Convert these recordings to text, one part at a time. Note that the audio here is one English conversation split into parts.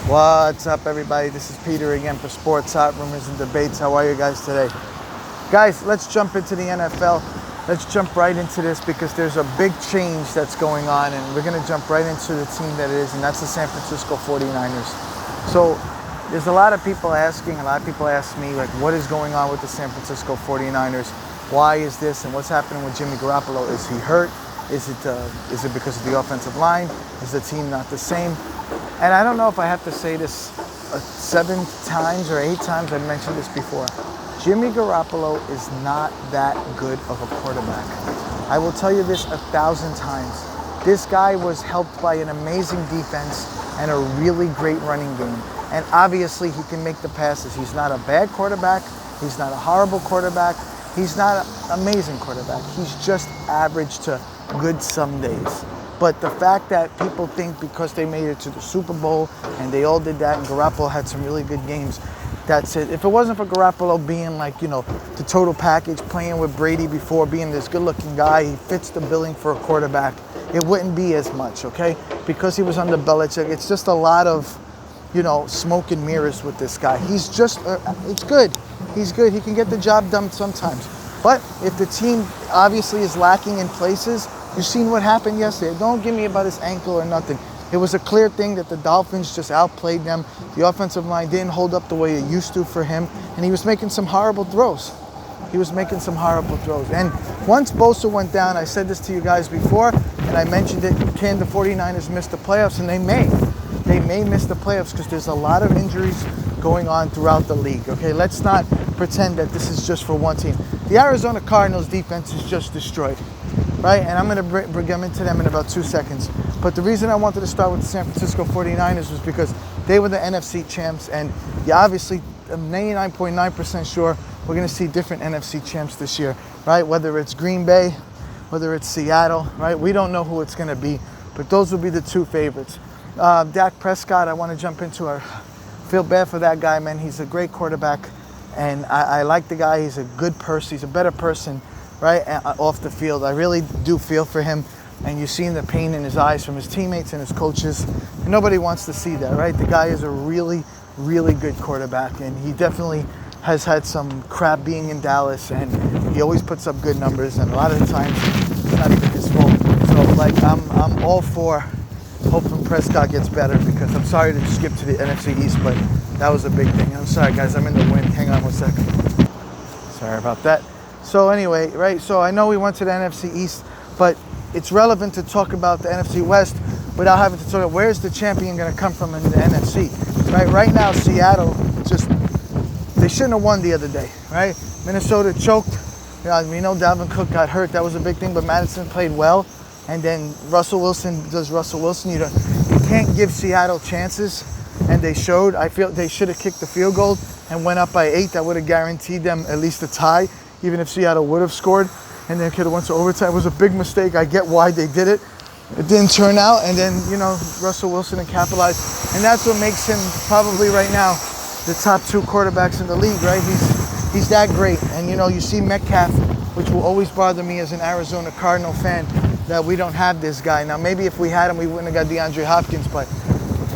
What's up, everybody? This is Peter again for Sports Hot Rumors and Debates. How are you guys today? Guys, let's jump into the NFL. Let's jump right into this because there's a big change that's going on, and we're going to jump right into the team that it is, and that's the San Francisco 49ers. So there's a lot of people asking, a lot of people ask me, like, what is going on with the San Francisco 49ers? Why is this, and what's happening with Jimmy Garoppolo? Is he hurt? Is it because of the offensive line? Is the team not the same? And I don't know if I have to say this 7 times or 8 times. I've mentioned this before. Jimmy Garoppolo is not that good of a quarterback. I will tell you this 1,000 times. This guy was helped by an amazing defense and a really great running game. And obviously he can make the passes. He's not a bad quarterback. He's not a horrible quarterback. He's not an amazing quarterback. He's just average to good some days. But the fact that people think because they made it to the Super Bowl and they all did that and Garoppolo had some really good games, that's it. If it wasn't for Garoppolo being like, the total package, playing with Brady before, being this good-looking guy, he fits the billing for a quarterback, it wouldn't be as much, okay? Because he was under Belichick, it's just a lot of, smoke and mirrors with this guy. He's just, it's good. He's good. He can get the job done sometimes. But if the team obviously is lacking in places, you've seen what happened yesterday. Don't give me about his ankle or nothing. It was a clear thing that the Dolphins just outplayed them. The offensive line didn't hold up the way it used to for him, and he was making some horrible throws. And once Bosa went down, I said this to you guys before, and I mentioned it, can the 49ers miss the playoffs? And they may. They may miss the playoffs because there's a lot of injuries going on throughout the league, okay? Let's not pretend that this is just for one team. The Arizona Cardinals defense is just destroyed, right? And I'm going to bring them into them in about 2 seconds. But the reason I wanted to start with the San Francisco 49ers was because they were the NFC champs, and obviously, I'm 99.9% sure we're going to see different NFC champs this year, right? Whether it's Green Bay, whether it's Seattle, right? We don't know who it's going to be, but those will be the 2 favorites. Dak Prescott, I want to jump into. I feel bad for that guy, man. He's a great quarterback, and I like the guy. He's a good person. He's a better person, right, off the field. I really do feel for him, and you've seen the pain in his eyes from his teammates and his coaches. And nobody wants to see that, right? The guy is a really, really good quarterback, and he definitely has had some crap being in Dallas, and he always puts up good numbers, and a lot of the times it's not even his fault. So, I'm all for hoping Prescott gets better, because I'm sorry to skip to the NFC East, but that was a big thing. I'm sorry, guys. I'm in the wind. Hang on 1 second. Sorry about that. So anyway, right, so I know we went to the NFC East, but it's relevant to talk about the NFC West without having to talk about where's the champion going to come from in the NFC, right? Right now, Seattle, they shouldn't have won the other day, right? Minnesota choked. We know Dalvin Cook got hurt. That was a big thing, but Madison played well. And then Russell Wilson does Russell Wilson. You can't give Seattle chances, and they showed. I feel they should have kicked the field goal and went up by 8. That would have guaranteed them at least a tie, even if Seattle would have scored. And then could have went to overtime. It was a big mistake. I get why they did it. It didn't turn out, and then Russell Wilson and capitalized, and that's what makes him probably right now the top 2 quarterbacks in the league. Right? He's that great, and you see Metcalf, which will always bother me as an Arizona Cardinal fan, that we don't have this guy. Now, maybe if we had him, we wouldn't have got DeAndre Hopkins, but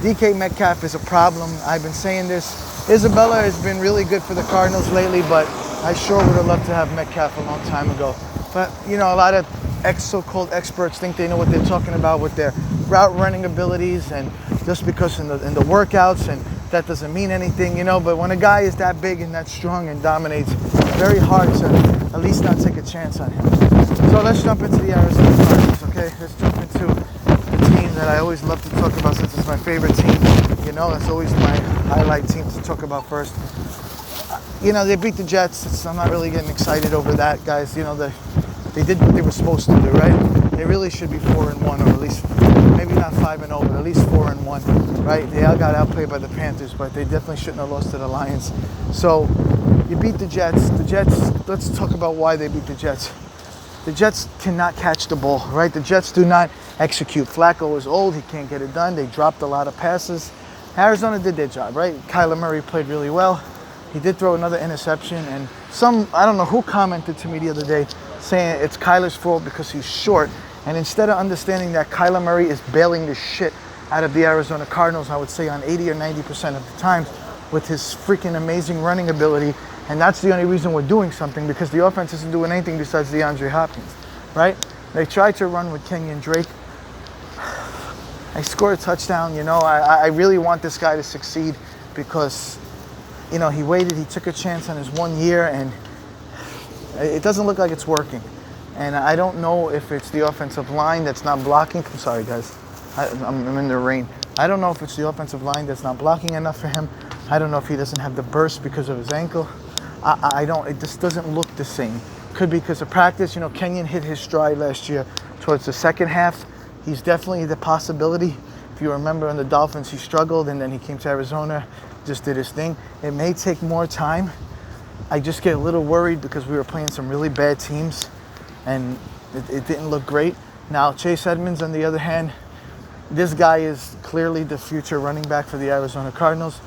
DK Metcalf is a problem. I've been saying this. Isabella has been really good for the Cardinals lately, but I sure would have loved to have Metcalf a long time ago. But, a lot of so-called experts think they know what they're talking about with their route running abilities, and just because in the workouts, and that doesn't mean anything, But when a guy is that big and that strong and dominates, it's very hard to at least not take a chance on him. So let's jump into the Arizona Cardinals, okay? Let's jump into the team that I always love to talk about since it's my favorite team. It's always my highlight team to talk about first. They beat the Jets. I'm not really getting excited over that, guys. They did what they were supposed to do, right? They really should be 4-1, or at least maybe not 5-0, but at least 4-1, right? They all got outplayed by the Panthers, but they definitely shouldn't have lost to the Lions. So you beat the Jets. The Jets, let's talk about why they beat the Jets. The Jets cannot catch the ball, right? The Jets do not execute. Flacco is old. He can't get it done. They dropped a lot of passes. Arizona did their job, right? Kyler Murray played really well. He did throw another interception, and I don't know who commented to me the other day saying it's Kyler's fault because he's short. And instead of understanding that Kyler Murray is bailing the shit out of the Arizona Cardinals, I would say on 80 or 90% of the times, with his freaking amazing running ability. And that's the only reason we're doing something, because the offense isn't doing anything besides DeAndre Hopkins, right? They tried to run with Kenyon Drake. I scored a touchdown, you know. I really want this guy to succeed because, you know, he waited, he took a chance on his 1 year, and it doesn't look like it's working. And I don't know if it's the offensive line that's not blocking. I'm sorry, guys. I'm in the rain. I don't know if it's the offensive line that's not blocking enough for him. I don't know if he doesn't have the burst because of his ankle. It just doesn't look the same. Could be because of practice. You know, Kenyon hit his stride last year towards the second half. He's definitely the possibility. If you remember on the Dolphins, he struggled, and then he came to Arizona, just did his thing. It may take more time. I just get a little worried because we were playing some really bad teams, and it didn't look great. Now, Chase Edmonds, on the other hand, this guy is clearly the future running back for the Arizona Cardinals.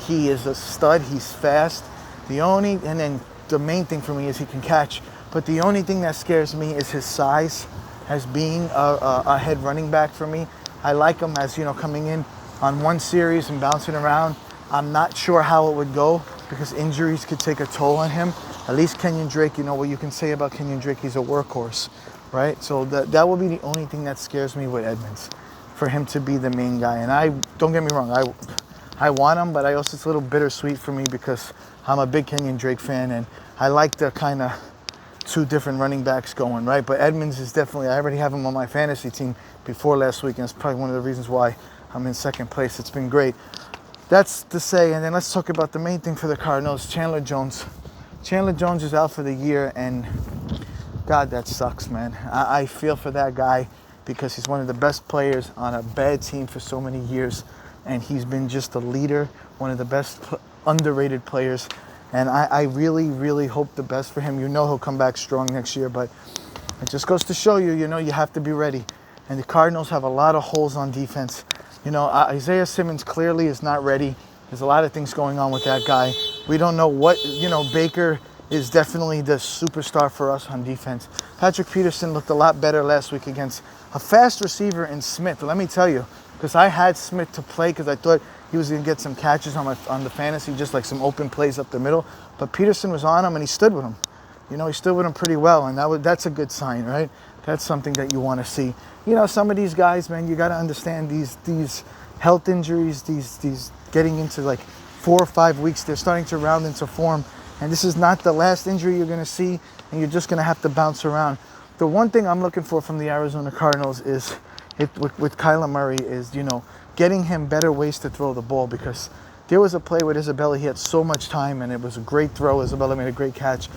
He is a stud. He's fast. And then the main thing for me is he can catch. But the only thing that scares me is his size as being a head running back for me. I like him as, you know, coming in on one series and bouncing around. I'm not sure how it would go because injuries could take a toll on him. At least Kenyon Drake, you know what you can say about Kenyon Drake, he's a workhorse, right? So that would be the only thing that scares me with Edmonds, for him to be the main guy. And don't get me wrong, I want him, but it's a little bittersweet for me because I'm a big Kenyon Drake fan, and I like the kind of two different running backs going, right? But Edmonds is definitely, I already have him on my fantasy team before last week, and it's probably one of the reasons why I'm in second place. It's been great. That's to say, and then let's talk about the main thing for the Cardinals, Chandler Jones. Chandler Jones is out for the year, and God, that sucks, man. I feel for that guy because he's one of the best players on a bad team for so many years, and he's been just a leader, one of the best underrated players. And I really, really hope the best for him. You know he'll come back strong next year, but it just goes to show you, you know, you have to be ready. And the Cardinals have a lot of holes on defense. You know, Isaiah Simmons clearly is not ready. There's a lot of things going on with that guy. We don't know what, you know, Baker is definitely the superstar for us on defense. Patrick Peterson looked a lot better last week against a fast receiver in Smith. Let me tell you, because I had Smith to play because I thought he was going to get some catches on the fantasy, just like some open plays up the middle. But Peterson was on him, and he stood with him. You know, he stood with him pretty well, and that's a good sign, right? That's something that you want to see. You know, some of these guys, man, you got to understand these health injuries, these getting into like 4 or 5 weeks, they're starting to round into form. And this is not the last injury you're going to see, and you're just going to have to bounce around. The one thing I'm looking for from the Arizona Cardinals is, with Kyler Murray, is, you know, getting him better ways to throw the ball, because there was a play with Isabella, he had so much time, and it was a great throw. Isabella made a great catch.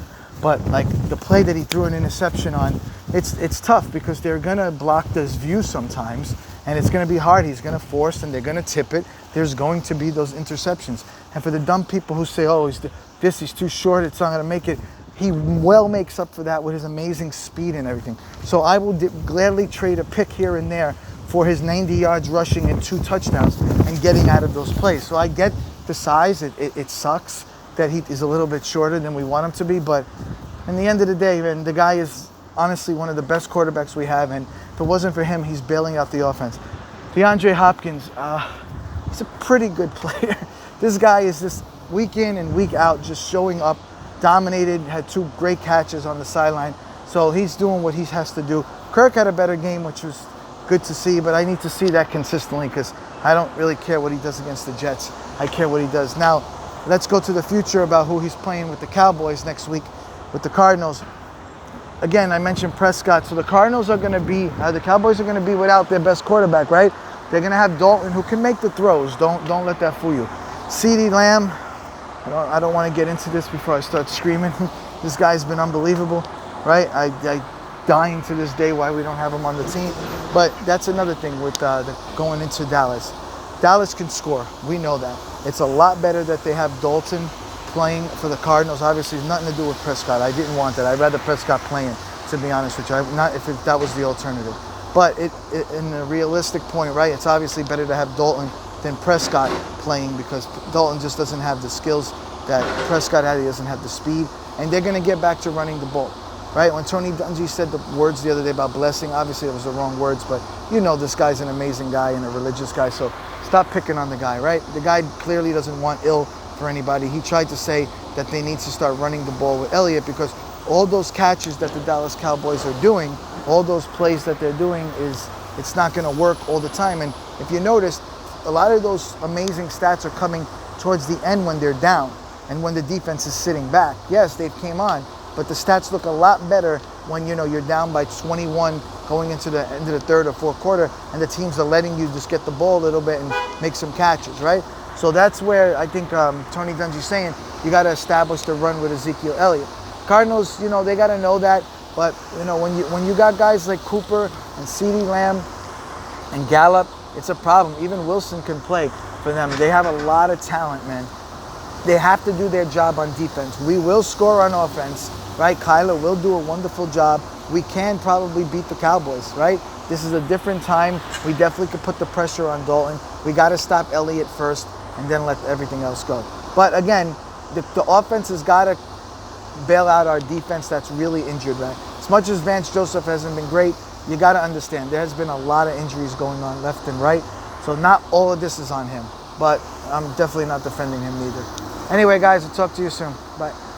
But like the play that he threw an interception on, it's tough because they're going to block this view sometimes, and it's going to be hard. He's going to force, and they're going to tip it. There's going to be those interceptions. And for the dumb people who say, oh, he's too short, it's not going to make it, he well makes up for that with his amazing speed and everything. So I will gladly trade a pick here and there for his 90 yards rushing and 2 touchdowns and getting out of those plays. So I get the size. It sucks that he is a little bit shorter than we want him to be, but in the end of the day, man, the guy is honestly one of the best quarterbacks we have, and if it wasn't for him, he's bailing out the offense. DeAndre Hopkins, he's a pretty good player. This guy is just week in and week out just showing up, dominated, had 2 great catches on the sideline, so he's doing what he has to do. Kirk had a better game, which was good to see, but I need to see that consistently because I don't really care what he does against the Jets. I care what he does. Now, let's go to the future about who he's playing with the Cowboys next week with the Cardinals. Again, I mentioned Prescott. So the Cardinals are going to be, the Cowboys are going to be without their best quarterback, right? They're going to have Dalton, who can make the throws. Don't let that fool you. CeeDee Lamb, I don't want to get into this before I start screaming. This guy's been unbelievable, right? I dying to this day why we don't have him on the team. But that's another thing with going into Dallas. Dallas can score. We know that. It's a lot better that they have Dalton playing for the Cardinals. Obviously, it's nothing to do with Prescott. I didn't want that. I'd rather Prescott playing, to be honest with you. Not if that was the alternative. But in a realistic point, right, it's obviously better to have Dalton than Prescott playing because Dalton just doesn't have the skills that Prescott had. He doesn't have the speed. And they're going to get back to running the ball, right? When Tony Dungy said the words the other day about blessing, obviously it was the wrong words, but you know this guy's an amazing guy and a religious guy, so stop picking on the guy, right? The guy clearly doesn't want ill for anybody. He tried to say that they need to start running the ball with Elliott because all those catches that the Dallas Cowboys are doing, all those plays that they're doing it's not going to work all the time. And if you notice, a lot of those amazing stats are coming towards the end when they're down and when the defense is sitting back. Yes, they've came on, but the stats look a lot better when you're down by 21 going into the end of the third or fourth quarter and the teams are letting you just get the ball a little bit and make some catches, right? So that's where I think Tony Dungy's saying you got to establish the run with Ezekiel Elliott. Cardinals, they got to know that, but when you got guys like Cooper and CeeDee Lamb and Gallup, it's a problem. Even Wilson can play for them. They have a lot of talent, man. They have to do their job on defense. We will score on offense, right? Kyler will do a wonderful job. We can probably beat the Cowboys, right? This is a different time. We definitely could put the pressure on Dalton. We got to stop Elliott first and then let everything else go. But again, the offense has got to bail out our defense that's really injured, right? As much as Vance Joseph hasn't been great, you got to understand there has been a lot of injuries going on left and right. So not all of this is on him, but I'm definitely not defending him either. Anyway, guys, I'll talk to you soon. Bye.